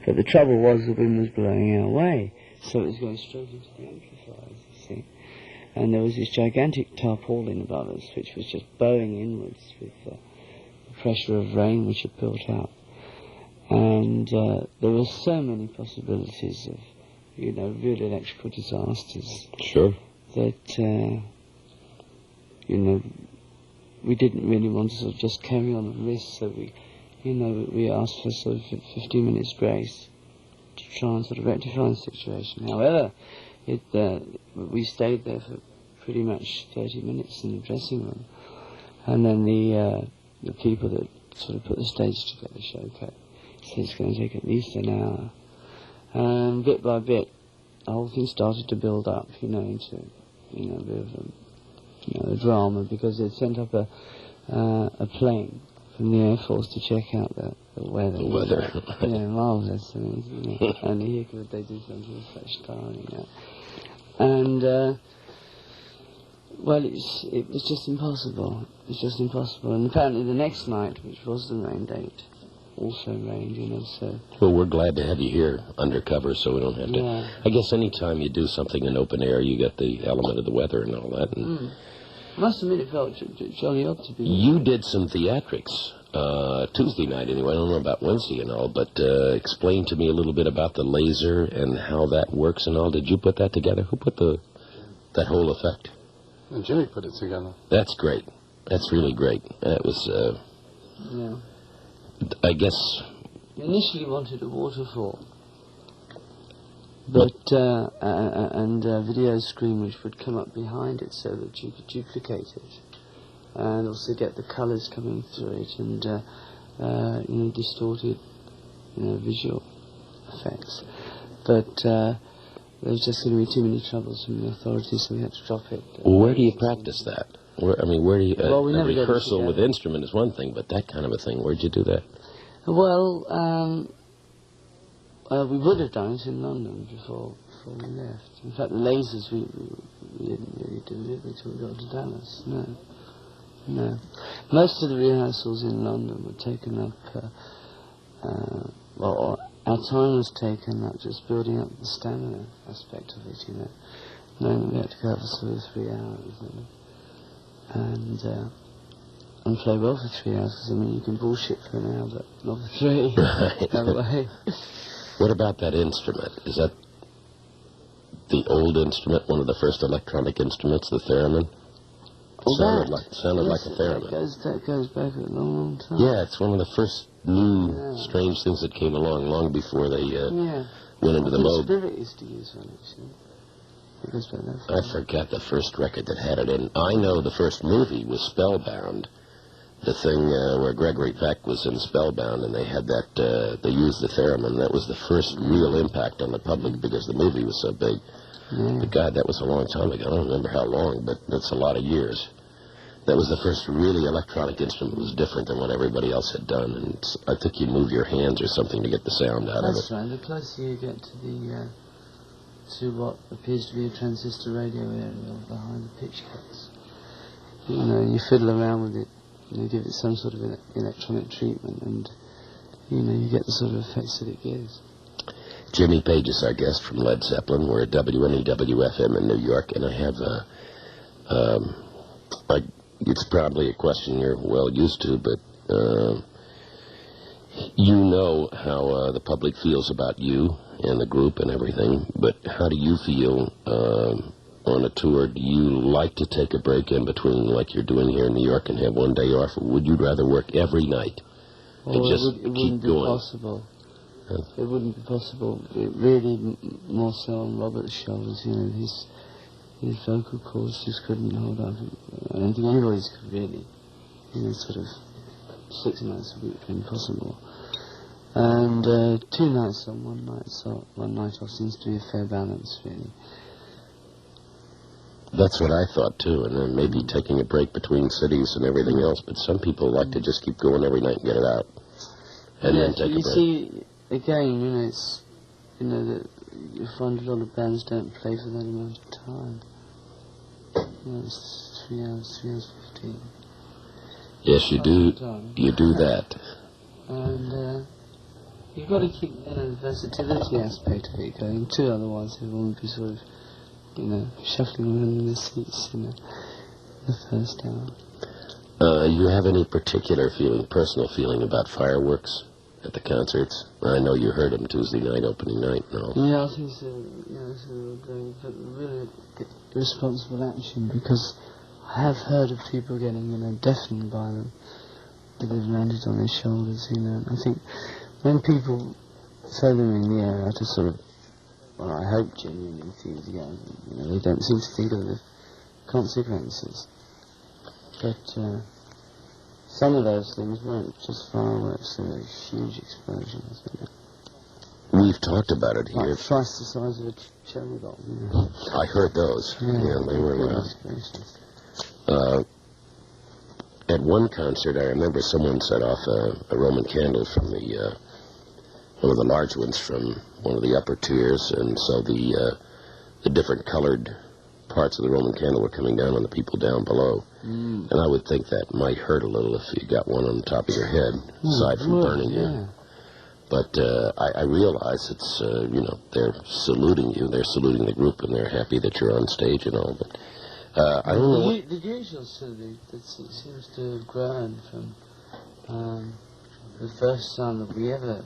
But the trouble was the wind was blowing our way, so it was going straight into the amplifiers, you see. And there was this gigantic tarpaulin above us, which was just bowing inwards with the pressure of rain which had built up. And there were so many possibilities of, real electrical disasters. Sure. That, we didn't really want to sort of just carry on and risk, so we asked for sort of 15 minutes grace to try and sort of rectify the situation. However, we stayed there for pretty much 30 minutes in the dressing room, and then the people that sort of put the stage together, said it's going to take at least an hour, and bit by bit, the whole thing started to build up, into a bit of a drama, because they'd sent up a plane from the Air Force to check out the weather. The weather. Marvellous. And here could they do something with such style, And, well, it was just impossible. It was just impossible. And apparently the next night, which was the rain date, also rained, so... Well, we're glad to have you here undercover, so we don't have to... Yeah. I guess any time you do something in open air, you get the element of the weather and all that. And I must admit it felt jolly odd to be... You did some theatrics, Tuesday night anyway. I don't know about Wednesday and all, but explain to me a little bit about the laser and how that works and all. Did you put that together? Who put that whole effect? And Jimmy put it together. That's great. That's really great. That was... Yeah. I guess... Initially wanted a waterfall, but and a video screen which would come up behind it so that you could duplicate it, and also get the colours coming through it, and distorted, visual effects. But there was just going to be too many troubles from the authorities, so we had to drop it. Where do you practice that? Where do you... Well, we a never rehearsal with instrument is one thing, but that kind of a thing, where'd you do that? Well, we would have done it in London before we left. In fact, the lasers, we didn't really do it until we got to Dallas. No. Most of the rehearsals in London were taken up, our time was taken up just building up the stamina aspect of it, knowing that we had to go for sort of 3 hours, and play well for 3 hours, because, you can bullshit for an hour, but not for 3. Right. No way. What about that instrument? Is that the old instrument, one of the first electronic instruments, the theremin? Sounded like a theremin. That goes back a long time. Yeah, it's one of the first new strange things that came along long before they went into the mode. Spirit used to use one, actually. It goes back that far. I forgot the first record that had it in. I know the first movie was Spellbound, the thing where Gregory Peck was in Spellbound, and they had that, they used the theremin. That was the first real impact on the public because the movie was so big. Yeah. But God, that was a long time ago. I don't remember how long, but that's a lot of years. That was the first really electronic instrument. It was different than what everybody else had done, and I think you move your hands or something to get the sound out of it. That's right. The closer you get to what appears to be a transistor radio area behind the pitch case, you fiddle around with it, give it some sort of electronic treatment, and you get the sort of effects that it gives. Jimmy Page is our guest from Led Zeppelin. We're at WNEW-FM in New York, and I have it's probably a question you're well used to, but you know how the public feels about you and the group and everything, but how do you feel on a tour? Do you like to take a break in between, like you're doing here in New York, and have one day off, or would you rather work every night and just keep going? Possible. It wouldn't be possible. It really, more so on Robert's shoulders, his vocal cords just couldn't hold up. I don't think anybody's could really, sort of 6 nights a week would be impossible. And 2 nights on, 1 night off seems to be a fair balance, really. That's what I thought, too, and then maybe taking a break between cities and everything else, but some people like to just keep going every night and get it out, and then take a break. You see, again, it's, that you find a lot of bands don't play for that amount of time. It's 3 hours, 15. Yes, you do. You do that. And you've got to keep, the versatility aspect of it going too, otherwise everyone would be sort of, shuffling around in their seats, the first hour. You have any particular personal feeling about fireworks at the concerts? I know you heard them Tuesday night, opening night and all. Yeah, I think so, it's a really irresponsible action, because I have heard of people getting, deafened by them, that they've landed on their shoulders, and I think when people throw them in the air out of sort of, I hope genuine enthusiasm, they don't seem to think of the consequences. But some of those things weren't just fireworks, they were huge explosions, We've talked about it here. Like twice the size of a cherry bomb, I heard those. Yeah, they were at one concert, I remember someone set off a Roman candle from one of the large ones from one of the upper tiers, and so the different colored parts of the Roman candle were coming down on the people down below. And I would think that might hurt a little if you got one on the top of your head, aside from burning you. But I realize it's, they're saluting you, they're saluting the group, and they're happy that you're on stage and all. But I don't know. The usual salute that seems to have grown from the first time that we ever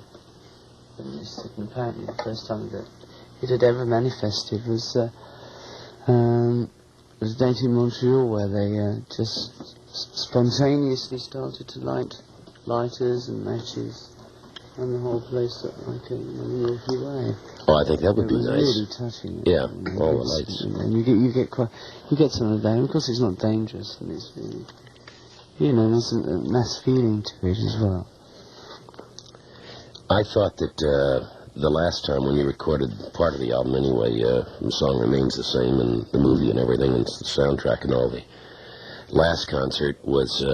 witnessed it, and apparently the first time that it had ever manifested was a date in Montreal where they just spontaneously started to light lighters and matches, and the whole place looked like a Milky Way. Oh, I think that would be nice. Really touching. Yeah, all the lights. And you get some of that. Of course, it's not dangerous, and it's really, there's a mass feeling to it as well. I thought that the last time when you recorded part of the album anyway, the song remains the same, and the movie and everything, and the soundtrack and all, the last concert was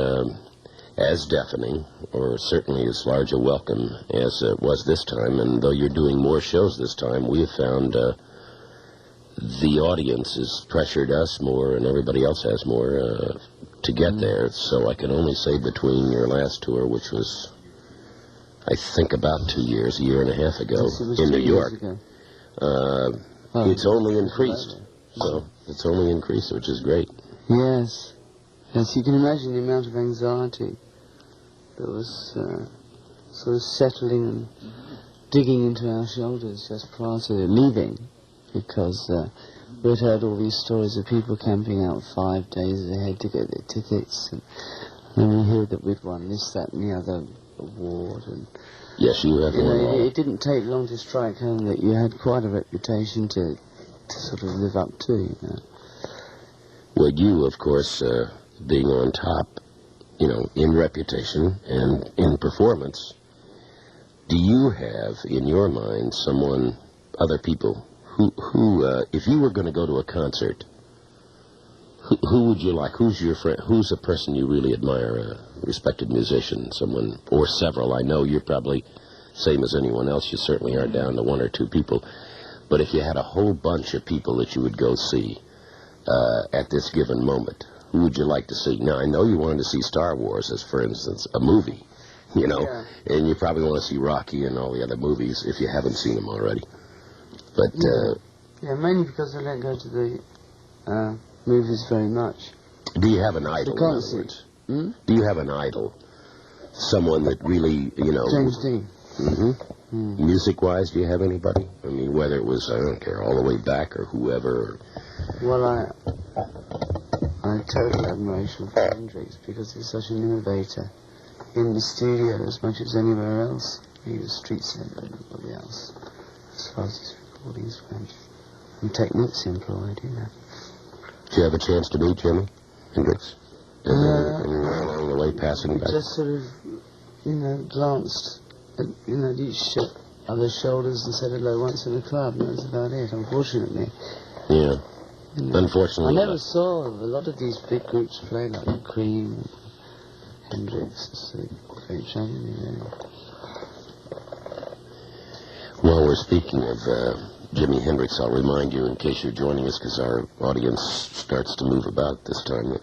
as deafening, or certainly as large a welcome as it was this time. And though you're doing more shows this time, we have found the audience has pressured us more, and everybody else has more to get there. So I can only say between your last tour, which was, I think, about 2 years, a year and a half ago, in New York, it's only increased. So it's only increased, which is great. Yes. Yes, you can imagine the amount of anxiety that was sort of settling and digging into our shoulders just prior to leaving, because we'd heard all these stories of people camping out 5 days ahead to get their tickets, and then we heard that we'd won this, that, and the other award, and yes, you have won. It didn't take long to strike home that you had quite a reputation to sort of live up to. Well, you, of course, being on top, in reputation and in performance, do you have in your mind other people who if you were going to go to a concert, who would you like? Who's your friend? Who's a person you really admire, a respected musician, someone, or several? I know you're probably same as anyone else. You certainly are down to one or two people. But if you had a whole bunch of people that you would go see at this given moment, who would you like to see? Now, I know you wanted to see Star Wars as, for instance, a movie, and you probably want to see Rocky and all the other movies if you haven't seen them already. But mainly because I don't go to the movies very much. Do you have an idol, in other words? Do you have an idol? Someone that really, James Dean. Mm-hmm. Music-wise, do you have anybody? I mean, whether it was, I don't care, all the way back or whoever. Well, I have total admiration for Hendrix, because he's such an innovator in the studio as much as anywhere else. He was street center than everybody else, as far as his recordings went. And techniques employed, Did you have a chance to meet Jimi Hendrix? Along the way, passing back? Just sort of, glanced at, each other's shoulders and said hello once in a club, and that was about it, unfortunately. Yeah. Unfortunately. I never saw a lot of these big groups play, like Cream and Hendrix. It's a great tragedy, really. While we're speaking of Jimi Hendrix, I'll remind you, in case you're joining us, because our audience starts to move about this time,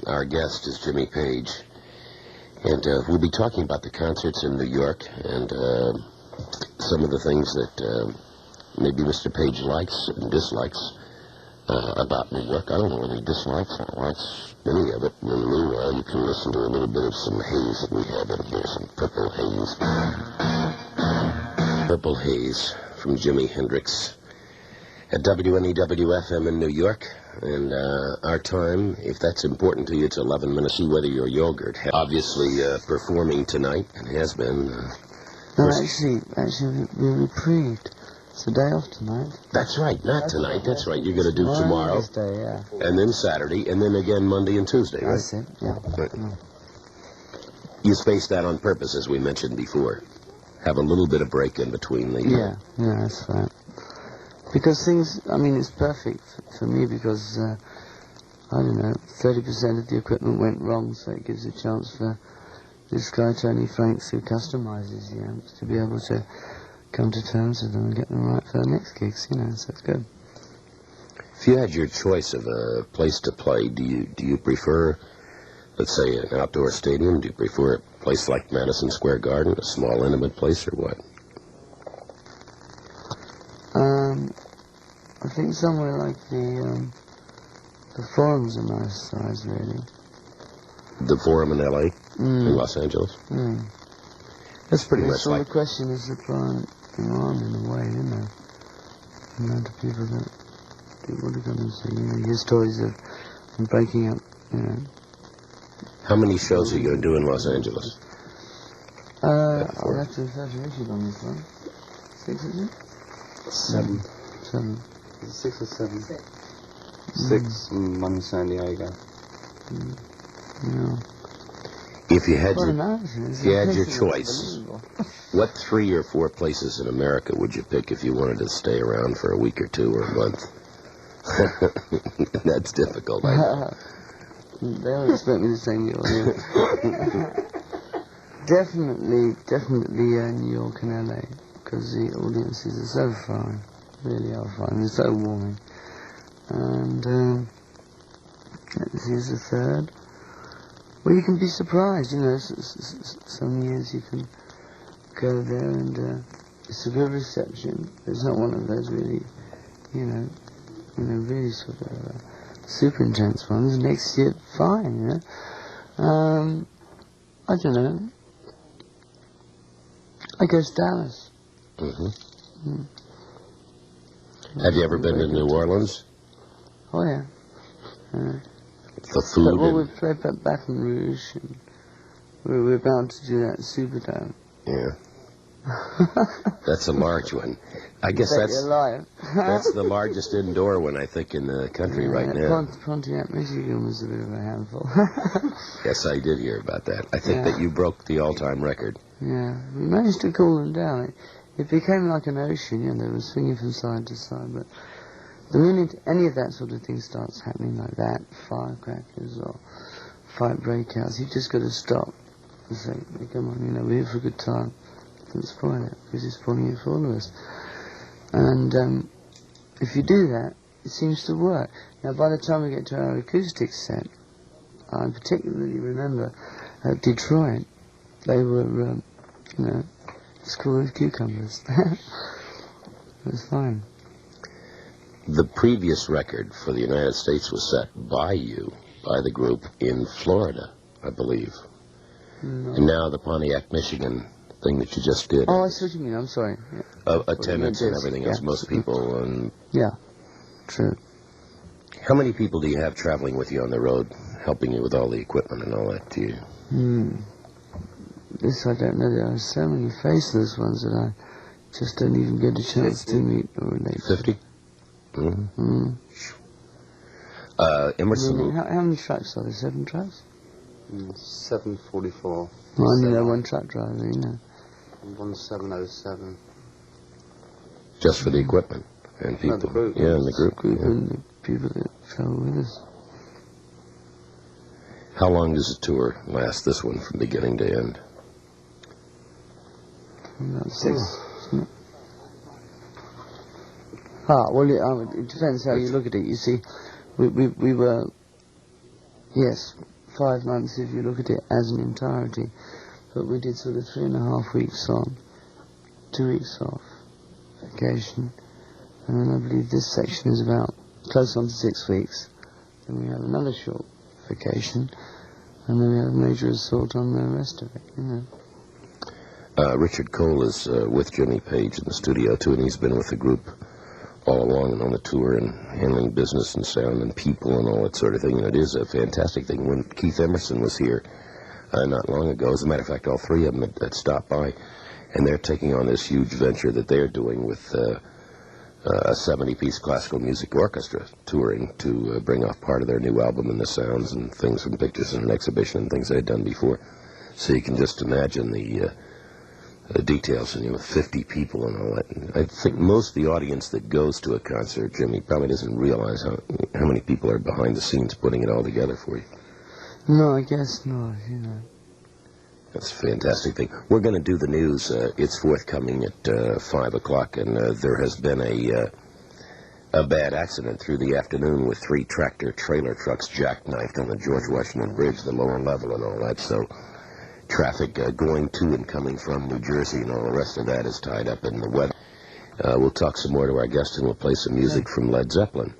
our guest is Jimmy Page. And we'll be talking about the concerts in New York and some of the things that maybe Mr. Page likes and dislikes about New York. I don't know any dislikes or likes any of it. In the meanwhile, you can listen to a little bit of some haze that we have in here, some Purple Haze. Purple Haze from Jimi Hendrix at WNEW-FM in New York. And our time, if that's important to you, it's 11 minutes. See whether your yogurt, obviously performing tonight, and has been. No, actually, we're reprieved. It's a day off tonight. That's right, not tonight. That's right. You're going to do tomorrow. Wednesday, yeah. And then Saturday, and then again Monday and Tuesday, right? That's it, yeah. Right. You spaced that on purpose, as we mentioned before. Have a little bit of break in between the... Yeah, that's right. Because things, I mean, it's perfect for me because, I don't know, 30% of the equipment went wrong, so it gives a chance for this guy, Tony Franks, who customizes the amps, to be able to come to terms with them and get them right for the next gigs, so it's good. If you had your choice of a place to play, do you prefer, let's say, an outdoor stadium? Do you prefer a place like Madison Square Garden, a small, intimate place, or what? I think somewhere like the Forum's a nice size, really. The Forum in L.A., in Los Angeles? That's pretty much like... the question is the client on in a way, the amount of people that want to come and see. You hear stories of them breaking up, How many shows are you going to do in Los Angeles? I'll have to Richard on this one. 6, is it? 7. 7. Is it 6 or 7? 6 in one in San Diego. Yeah. If you had your choice, choice, what 3 or 4 places in America would you pick if you wanted to stay around for a week or 2 or a month? That's difficult. I know. They don't expect me to say New York. Definitely New York and LA, because the audiences are so fine, really are fine. They're so warming. And this is the third. Well, you can be surprised, some years you can go there and it's a good reception. It's not one of those really, really sort of super intense ones. Next year, fine, I don't know. I guess Dallas. Have you ever been to New Orleans? Oh, yeah. For food? Well, we played at Baton Rouge, and we're about to do that in Superdome. Yeah. That's a large one. I guess that's the largest indoor one, I think, in the country right now. Pontiac, Michigan was a bit of a handful. Yes, I did hear about that. I think that you broke the all-time record. Yeah, we managed to cool them down. It became like an ocean, they were swinging from side to side, but the minute any of that sort of thing starts happening like that, firecrackers or fight breakouts, you've just got to stop and say, come on, we're here for a good time. Don't spoil it, because it's spoiling it for all of us. And if you do that, it seems to work. Now, by the time we get to our acoustic set, I particularly remember at Detroit, they were, as cool as cucumbers. It was fine. The previous record for the United States was set by the group, in Florida, I believe. No. And now the Pontiac, Michigan thing that you just did. Oh, I see what you mean. I'm sorry. Yeah. Attendance and everything else, most people. Yeah, true. How many people do you have traveling with you on the road, helping you with all the equipment and all that to you? This I don't know. There are so many faceless ones that I just don't even get a chance to meet or relate. 50? Emerson. How many tracks are there? 7 tracks? 744. Well, I know one truck driver, 1707. Just for the equipment and people. No, the group. Yeah, and the group. And the people that travel with us. How long does the tour last, this one, from beginning to end? About 6, isn't it? Well, it depends how you look at it. You see, we were, yes, 5 months if you look at it as an entirety. But we did sort of 3.5 weeks on, 2 weeks off, vacation. And then I believe this section is about close on to 6 weeks. Then we have another short vacation. And then we have major assault on the rest of it, you know. Richard Cole is with Jimmy Page in the studio, too, and he's been with the group all along and on the tour and handling business and sound and people and all that sort of thing. And it is a fantastic thing. When Keith Emerson was here not long ago, as a matter of fact, all three of them had stopped by, and they're taking on this huge venture that they're doing with a 70-piece classical music orchestra touring to bring off part of their new album and the sounds and things from pictures and an exhibition and things they'd done before. So you can just imagine the details, and 50 people and all that. And I think most of the audience that goes to a concert, Jimmy, probably doesn't realize how many people are behind the scenes putting it all together for you. No, I guess not, That's a fantastic thing. We're going to do the news. It's forthcoming at 5 o'clock, and there has been a bad accident through the afternoon with 3 tractor-trailer trucks jackknifed on the George Washington Bridge, the lower level and all that, so traffic going to and coming from New Jersey and all the rest of that is tied up in the weather. We'll talk some more to our guest, and we'll play some music from Led Zeppelin.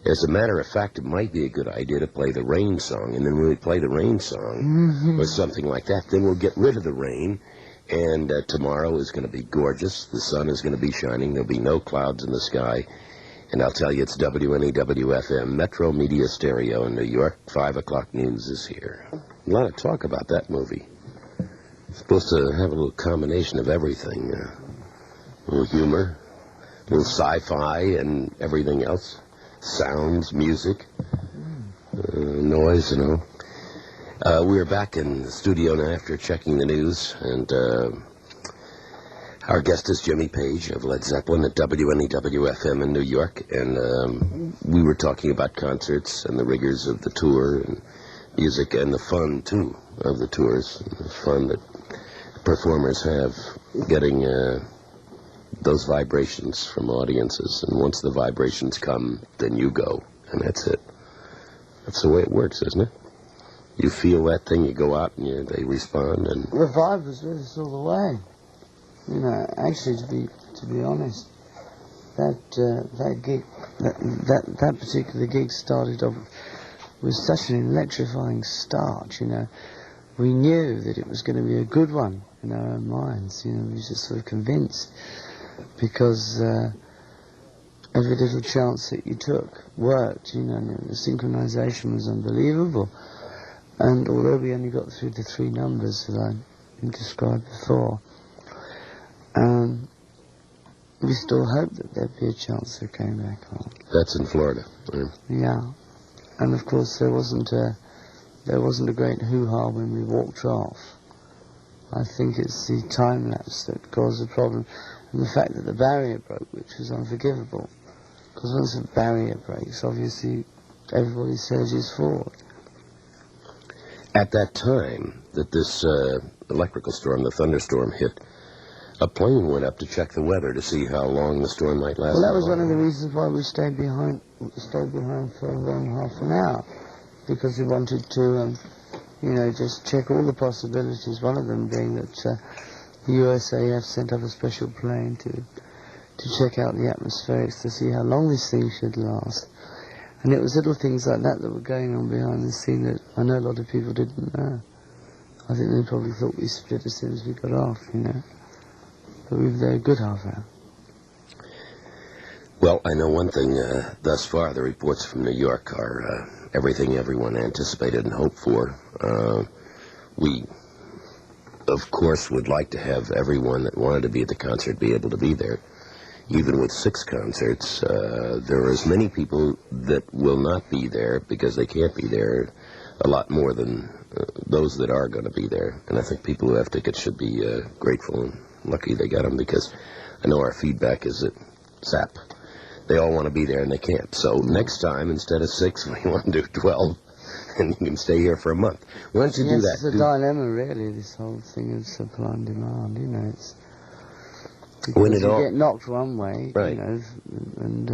As a matter of fact, it might be a good idea to play the Rain song, and then when we play the Rain song, or something like that, then we'll get rid of the rain, and tomorrow is going to be gorgeous. The sun is going to be shining. There'll be no clouds in the sky, and I'll tell you, it's WNEW-FM, Metro Media Stereo in New York. 5 o'clock news is here. A lot of talk about that movie. It's supposed to have a little combination of everything, a little humor, a little sci-fi, and everything else. Sounds, music, noise, We're back in the studio now after checking the news, and our guest is Jimmy Page of Led Zeppelin at WNEW-FM in New York, and we were talking about concerts and the rigors of the tour and music and the fun, too, of the tours, the fun that performers have getting those vibrations from audiences, and once the vibrations come, then you go, and that's it. That's the way it works, isn't it? You feel that thing, you go out, and they respond, and the vibe was really all the way. Actually, to be honest, that gig, that particular gig started off with such an electrifying start. We knew that it was going to be a good one in our own minds. We were just sort of convinced, because every little chance that you took worked. The synchronization was unbelievable. And although we only got through the 3 numbers that I described before, we still hoped that there'd be a chance they came back on. That's in Florida. Yeah. And of course there wasn't a great hoo-ha when we walked off. I think it's the time lapse that caused the problem, and the fact that the barrier broke, which was unforgivable. Because once a barrier breaks, obviously everybody surges forward. At that time that this electrical storm, the thunderstorm, hit, a plane went up to check the weather to see how long the storm might last. Well, that was one of the reasons why we stayed behind for around half an hour, because we wanted to, just check all the possibilities. One of them being that the USAF sent up a special plane to check out the atmospherics to see how long this thing should last. And it was little things like that were going on behind the scene that I know a lot of people didn't know. I think they probably thought we split as soon as we got off, But we were there a good half hour. Well, I know one thing thus far. The reports from New York are everything everyone anticipated and hoped for. We, of course, would like to have everyone that wanted to be at the concert be able to be there. Even with 6 concerts, there are as many people that will not be there because they can't be there, a lot more than those that are going to be there. And I think people who have tickets should be grateful and lucky they got them, because I know our feedback is that zap. They all want to be there and they can't. So next time, instead of 6, we want to do 12, and you can stay here for a month. Why don't you do that? It's a dilemma, really, this whole thing of supply and demand, It's when because it all you get knocked one way, right, and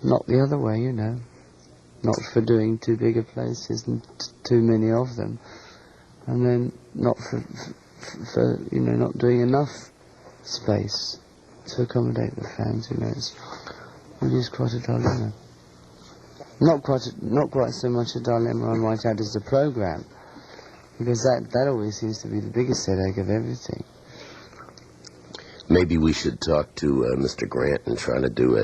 not the other way, not for doing too big of places and too many of them, and then not for not doing enough space to accommodate the fans. It's really quite a dilemma. Not quite so much a dilemma, I might add, as the programme, because that always seems to be the biggest headache of everything. Maybe we should talk to Mr. Grant and try to do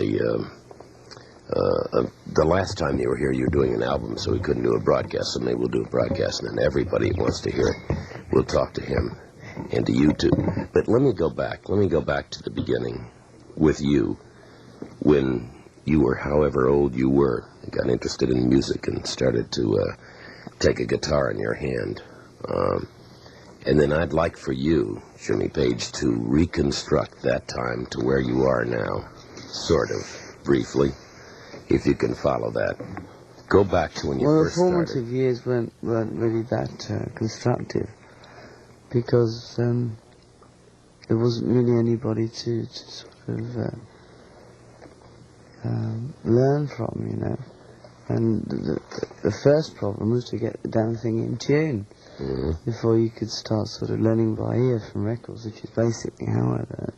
the last time you were here, you were doing an album, so we couldn't do a broadcast, so maybe we'll do a broadcast, and then everybody who wants to hear it, we'll talk to him and to you too. But let me go back to the beginning with you, when you were however old you were, got interested in music and started to take a guitar in your hand. And then I'd like for you, Jimmy Page, to reconstruct that time to where you are now, sort of, briefly, if you can follow that. Go back to when you first started. Well, the formative years weren't really that constructive, because there wasn't really anybody to sort of learn from, And the first problem was to get the damn thing in tune before you could start sort of learning by ear from records, which is basically how I learned.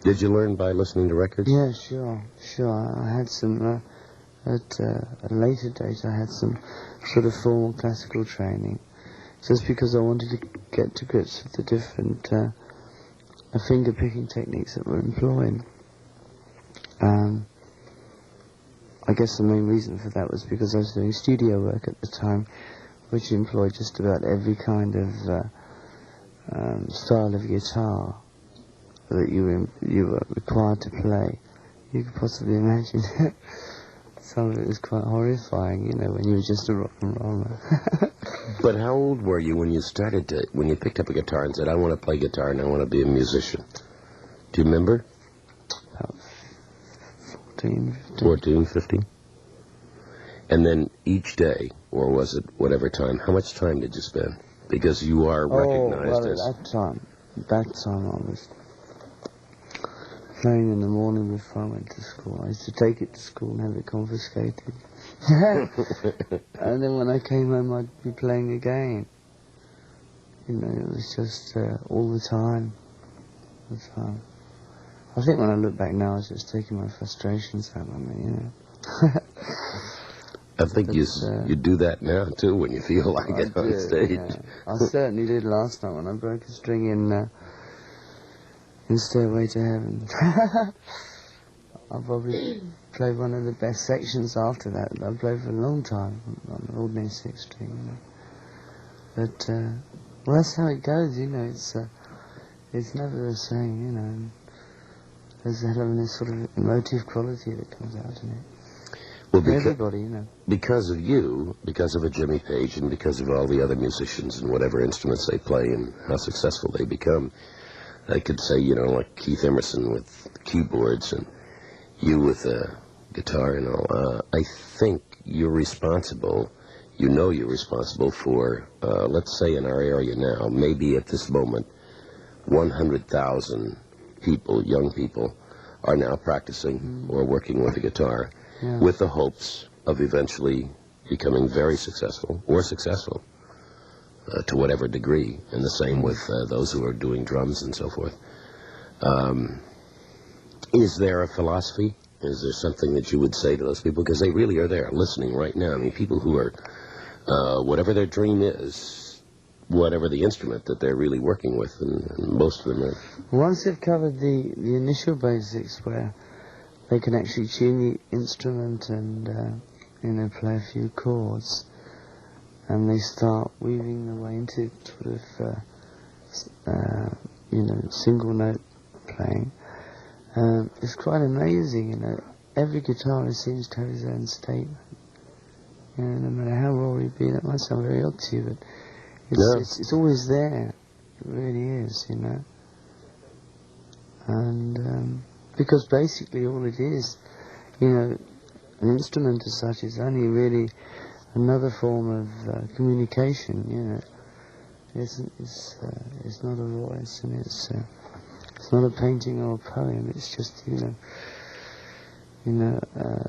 Did you learn by listening to records? Yeah, sure. I had some, at a later date, I had some sort of formal classical training, just because I wanted to get to grips with the different finger-picking techniques that were employed. I guess the main reason for that was because I was doing studio work at the time, which employed just about every kind of style of guitar that you were required to play. You could possibly imagine. Some of it was quite horrifying, when you were just a rock and roller. But how old were you when you when you picked up a guitar and said, I want to play guitar and I want to be a musician? Do you remember? About 14, 15. 14, 15? And then each day, or was it whatever time, how much time did you spend? Because you are recognized as... at that time I was playing in the morning before I went to school. I used to take it to school and have it confiscated. And then when I came home, I'd be playing again. It was just all the time. I think when I look back now, I was just taking my frustrations out on me, I think you do that now, too, when you feel like it on stage. Yeah. I certainly did last night when I broke a string in Stairway to Heaven. I probably played one of the best sections after that I played for a long time on an ordinary six string. But, well, that's how it goes, it's never the same, There's a hell of a sort of emotive quality that comes out in it. Well, everybody, because of you, because of a Jimmy Page, and because of all the other musicians and whatever instruments they play and how successful they become, I could say, like Keith Emerson with keyboards and you with a guitar and all. I think you're responsible, you're responsible for, let's say in our area now, maybe at this moment, 100,000 people, young people, are now practicing or working with a guitar with the hopes of eventually becoming very successful or successful to whatever degree, and the same with those who are doing drums and so forth. Is there a philosophy? Is there something that you would say to those people? Because they really are there listening right now. I mean, people who are, whatever their dream is, whatever the instrument that they're really working with, and most of them are. Once they've covered the initial basics where they can actually tune the instrument and, play a few chords, and they start weaving their way into sort of, single note playing, it's quite amazing, Every guitarist seems to have his own statement. No matter how raw he be, that might sound very odd to you, but it's always there. It really is, And because basically all it is, an instrument as such is only really another form of communication. It's not a voice, and it's not a painting or a poem. It's just a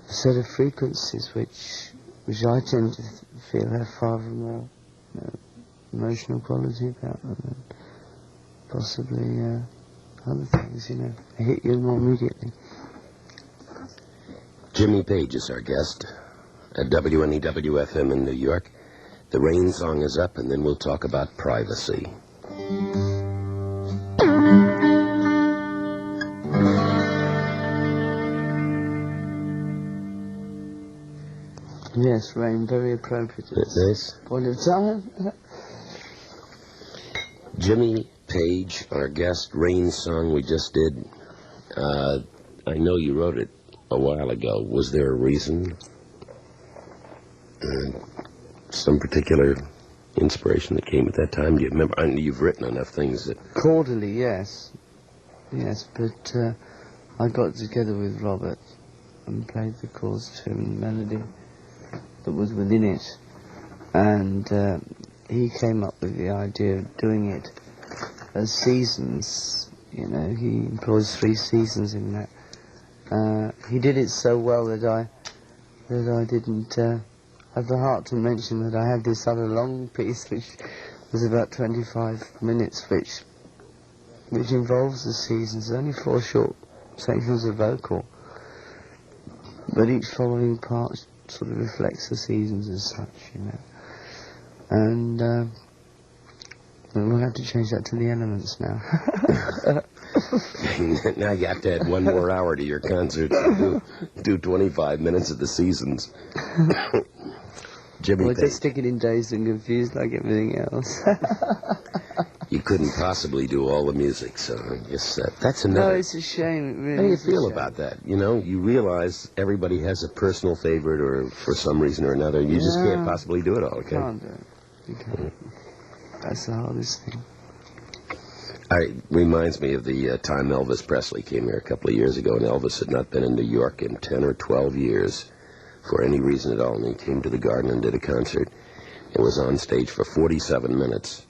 set of frequencies which which I tend to feel have far of a more emotional quality about them than possibly other things, They hit you more immediately. Jimmy Page is our guest at WNEW-FM in New York. The rain song is up, and then we'll talk about privacy. Yes, rain, very appropriate. Nice. Point of time. Jimmy Page, our guest, rain song we just did. I know you wrote it a while ago. Was there a reason? Some particular inspiration that came at that time? Do you remember? I know you've written enough things that... Cordially, yes. Yes, but I got together with Robert and played the chords to him, the melody that was within it. And he came up with the idea of doing it as seasons. He employs 3 seasons in that. He did it so well that I didn't have the heart to mention that I had this other long piece which was about 25 minutes, which involves the seasons. Only 4 short sections of vocal, but each following part sort of reflects the seasons as such, And we'll have to change that to the elements now. Now you have to add 1 more hour to your concert to do 25 minutes of the seasons. Jimmy Page. Just stick it in Dazed and Confused like everything else. You couldn't possibly do all the music, so I guess that's another... No, it's a shame. It really How do you is a feel shame. about that? You realize everybody has a personal favorite, or for some reason or another, you just can't possibly do it all, okay? You can't do it. You can't. That's the hardest thing. It reminds me of the time Elvis Presley came here a couple of years ago, and Elvis had not been in New York in 10 or 12 years for any reason at all, and he came to the Garden and did a concert. It was on stage for 47 minutes,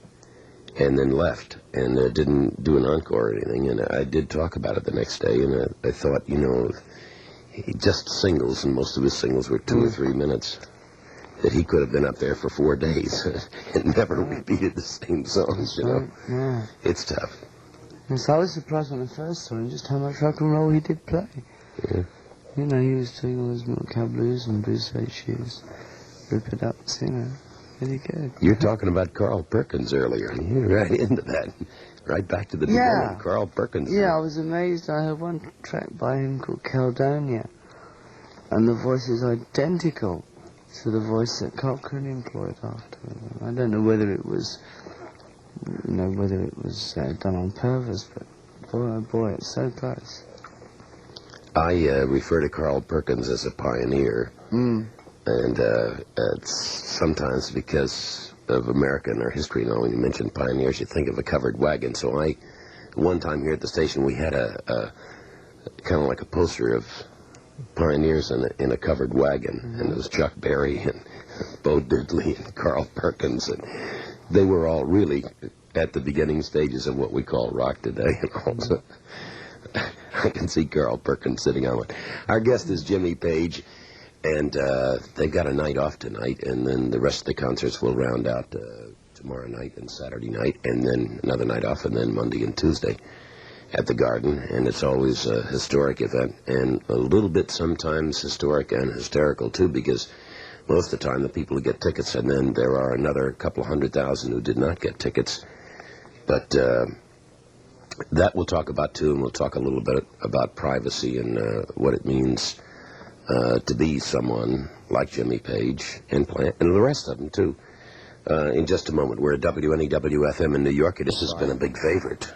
and then left, and didn't do an encore or anything, and I did talk about it the next day, and I thought, he just singles, and most of his singles were 2 or 3 minutes, that he could have been up there for 4 days and never repeated the same songs, Yeah. It's tough. Yes, I was surprised when I first saw him just how much rock and roll he did play. Yeah. He was doing all those Milk Blues and Blue Suede Shoes, Rip It Up, really good. You're talking about Carl Perkins earlier, and you're right into that. Right back to the beginning. Carl Perkins. Yeah, I was amazed. I heard one track by him called Caledonia, and the voice is identical to the voice that Cochrane employed after. I don't know whether it was, done on purpose, but boy, oh boy, it's so close. I refer to Carl Perkins as a pioneer, and it's sometimes because of America and our history. When you mention pioneers, you think of a covered wagon. So one time here at the station, we had a kind of like a poster of pioneers in a covered wagon, and it was Chuck Berry and Bo Diddley and Carl Perkins, and they were all really at the beginning stages of what we call rock today. And also, I can see Carl Perkins sitting on one. Our guest is Jimmy Page, and they've got a night off tonight, and then the rest of the concerts will round out tomorrow night and Saturday night, and then another night off, and then Monday and Tuesday at the Garden, and it's always a historic event, and a little bit sometimes historic and hysterical too, because most of the time the people who get tickets, and then there are another couple 100,000 who did not get tickets. But that we'll talk about too, and we'll talk a little bit about privacy and what it means to be someone like Jimmy Page and the rest of them too. In just a moment, we're at WNEW-FM in New York. This has been a big favorite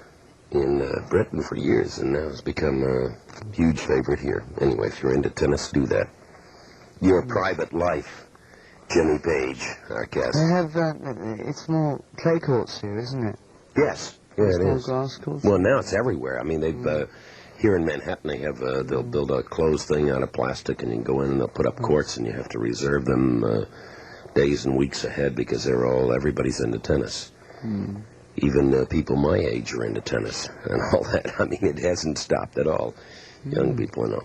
in Britain for years, and now it's become a huge favorite here. Anyway, if you're into tennis, do that. Your private life, Jimmy Page, our guest. They have, it's more clay courts here, isn't it? Yes, yeah, it is. Grass courts. Well, now it's everywhere. I mean, they've here in Manhattan, they have they'll build a closed thing out of plastic, and you can go in and they'll put up courts, and you have to reserve them days and weeks ahead because everybody's into tennis. Even people my age are into tennis and all that. I mean, it hasn't stopped at all. Young people,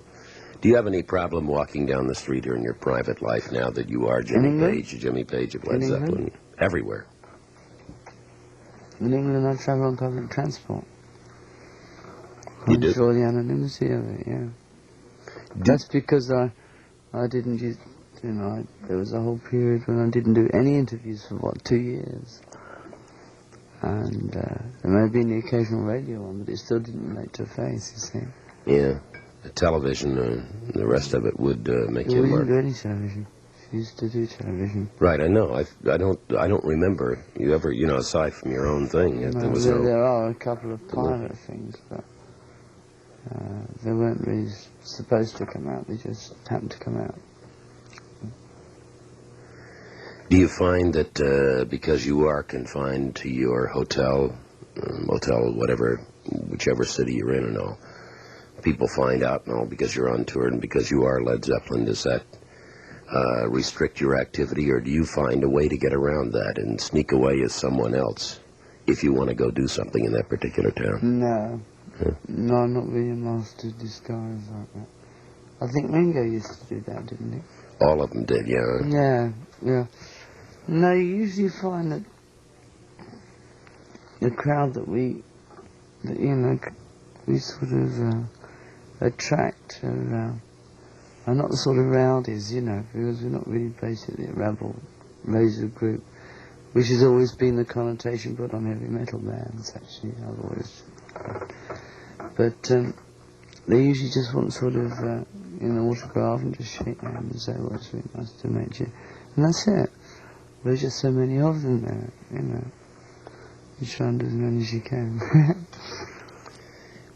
Do you have any problem walking down the street or in your private life now that you are Jimmy Page of Led Zeppelin? Everywhere. In England, I travel on public transport. You I'm do? sure the anonymity of it, yeah. That's because I didn't use, there was a whole period when I didn't do any interviews for, 2 years. And there may have been the occasional radio one, but it still didn't relate to a face, you see. Yeah. The television and the rest of it would make you We alert. didn't do any television. She used to do television. Right, I know. I don't remember you ever, aside from your own thing. There are a couple of pilot things, but they weren't really supposed to come out. They just happened to come out. Do you find that because you are confined to your hotel, motel, whatever, whichever city you're in and all, people find out and all because you're on tour and because you are Led Zeppelin, does that restrict your activity, or do you find a way to get around that and sneak away as someone else if you want to go do something in that particular town? No. Huh? No, I'm not really a master disguise like that. I think Ringo used to do that, didn't he? All of them did, yeah. Yeah. No, you usually find that the crowd that we sort of attract are not the sort of rowdies, because we're not really basically a rebel razor group, which has always been the connotation put on heavy metal bands, actually. I've always... But they usually just want sort of, autograph and just shake hands and say, well, it's really nice to meet you. And that's it. There's just so many of them there, You try and do as many as you can.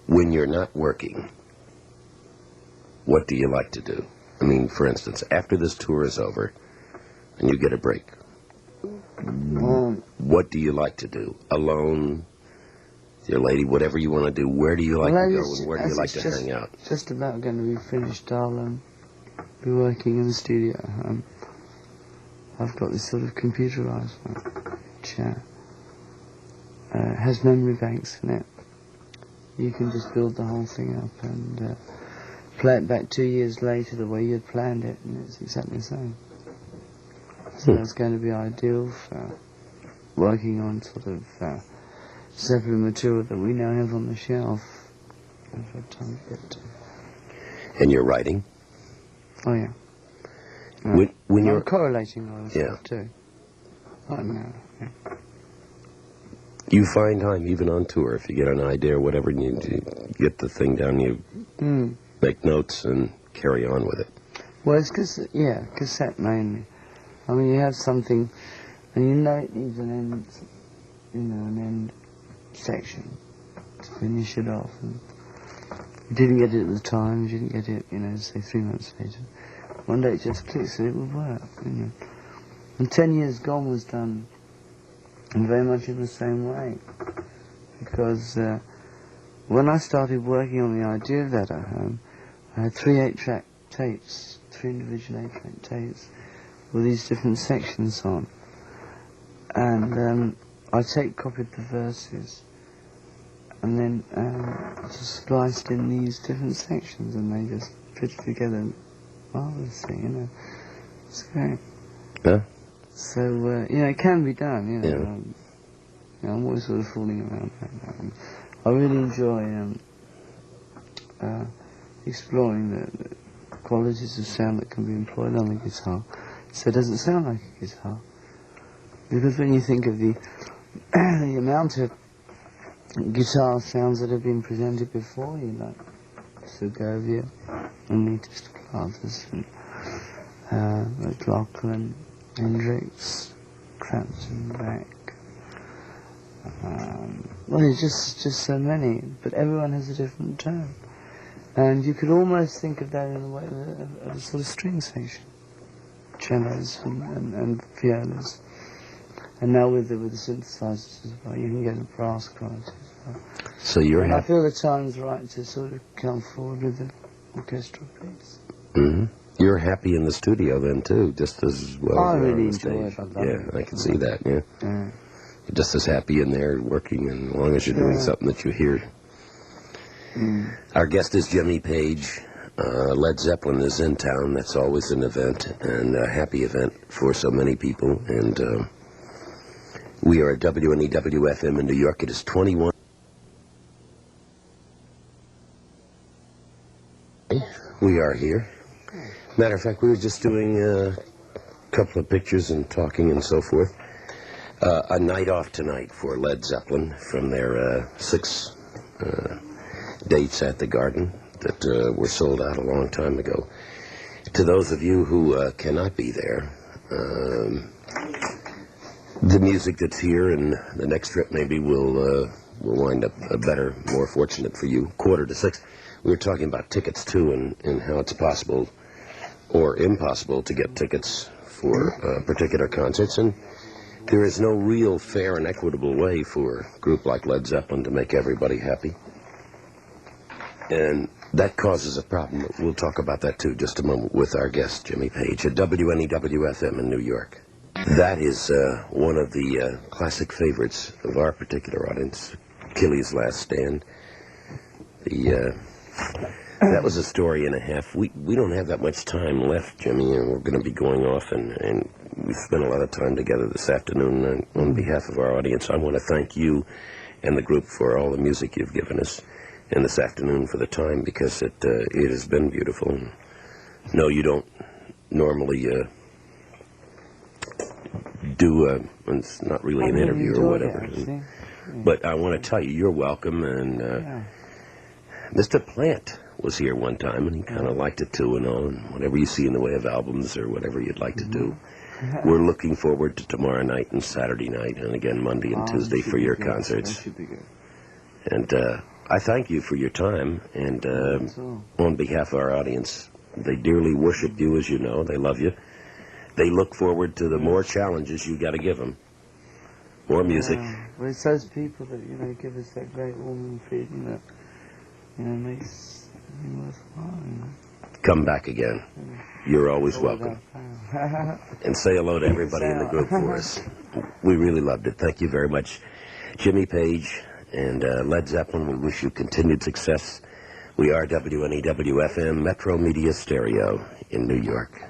When you're not working, what do you like to do? I mean, for instance, after this tour is over and you get a break, what do you like to do? Alone, your lady, whatever you want to do, where do you like to go and where do you like to hang out? Just about going to be finished. I'll be working in the studio at home. I've got this sort of computerized one, which has memory banks in it. You can just build the whole thing up and play it back 2 years later the way you had planned it, and it's exactly the same. So that's going to be ideal for working on sort of separate material that we now have on the shelf. I've had time to get to. And you're writing? Oh, yeah. When you're correlating all this stuff too. I know. Yeah. You find time, even on tour, if you get an idea or whatever, and you get the thing down, you make notes and carry on with it. Well, it's cassette mainly. I mean, you have something, and you know it needs an end section to finish it off. And you didn't get it at the time, you didn't get it, say 3 months later. One day it just clicks and it would work, And 10 Years Gone was done very much in the same way. Because when I started working on the idea of that at home, I had 3 8-track tapes, 3 individual 8-track tapes with these different sections on. And I tape-copied the verses and then just spliced in these different sections, and they just fitted together marvelously, It's great. Yeah? So, it can be done, I'm always sort of fooling around like that. I really enjoy exploring the qualities of sound that can be employed on the guitar, so it doesn't sound like a guitar. Because when you think of the amount of guitar sounds that have been presented before you, like Segovia and Latest Classes and McLaughlin, Hendrix, Crampton, Beck. Well, there's just so many, but everyone has a different tone. And you could almost think of that in a way of a sort of string section. Cellos and violas. And now with the synthesizers as well, you can get a brass quality as well. So you're happy? I feel the time's right to sort of come forward with the orchestral piece. Mm-hmm. You're happy in the studio then too, just as well I as really on the enjoy stage. it. I can see that, yeah. You're just as happy in there working, and as long as you're doing something that you hear. Our guest is Jimmy Page Led Zeppelin is in town. That's always an event, and a happy event for so many people. And we are at WNEW-FM in New York. It is 21. We are here. Matter of fact, we were just doing a couple of pictures and talking and so forth. A night off tonight for Led Zeppelin from their 6 dates at the Garden that were sold out a long time ago. To those of you who cannot be there, the music that's here and the next trip maybe will wind up better, more fortunate for you. 5:45. We were talking about tickets too, and how it's possible or impossible to get tickets for particular concerts, and there is no real fair and equitable way for a group like Led Zeppelin to make everybody happy. And that causes a problem. We'll talk about that too just a moment with our guest, Jimmy Page, at WNEW-FM in New York. That is one of the classic favorites of our particular audience, Achilles' Last Stand. That was a story and a half. We don't have that much time left, Jimmy, and we're going to be going off, and we spent a lot of time together this afternoon. And on behalf of our audience, I want to thank you and the group for all the music you've given us, and this afternoon for the time, because it has been beautiful. No, you don't normally do it's not really an interview or whatever. But I want to tell you, you're welcome, and Mr. Plant was here one time, and he kind of liked it too, and all, and whatever you see in the way of albums or whatever you'd like to do. We're looking forward to tomorrow night and Saturday night, and again Monday and Tuesday for your concerts. That should be good. And I thank you for your time, and on behalf of our audience, they dearly worship you, as you know. They love you. They look forward to the more challenges you got to give them. More music. Well, it's those people that, give us that great warming feeling that, makes everything worthwhile, Come back again. You're always welcome. And say hello to everybody in the group for us. We really loved it. Thank you very much. Jimmy Page and Led Zeppelin, we wish you continued success. We are WNEW-FM, Metro Media Stereo in New York.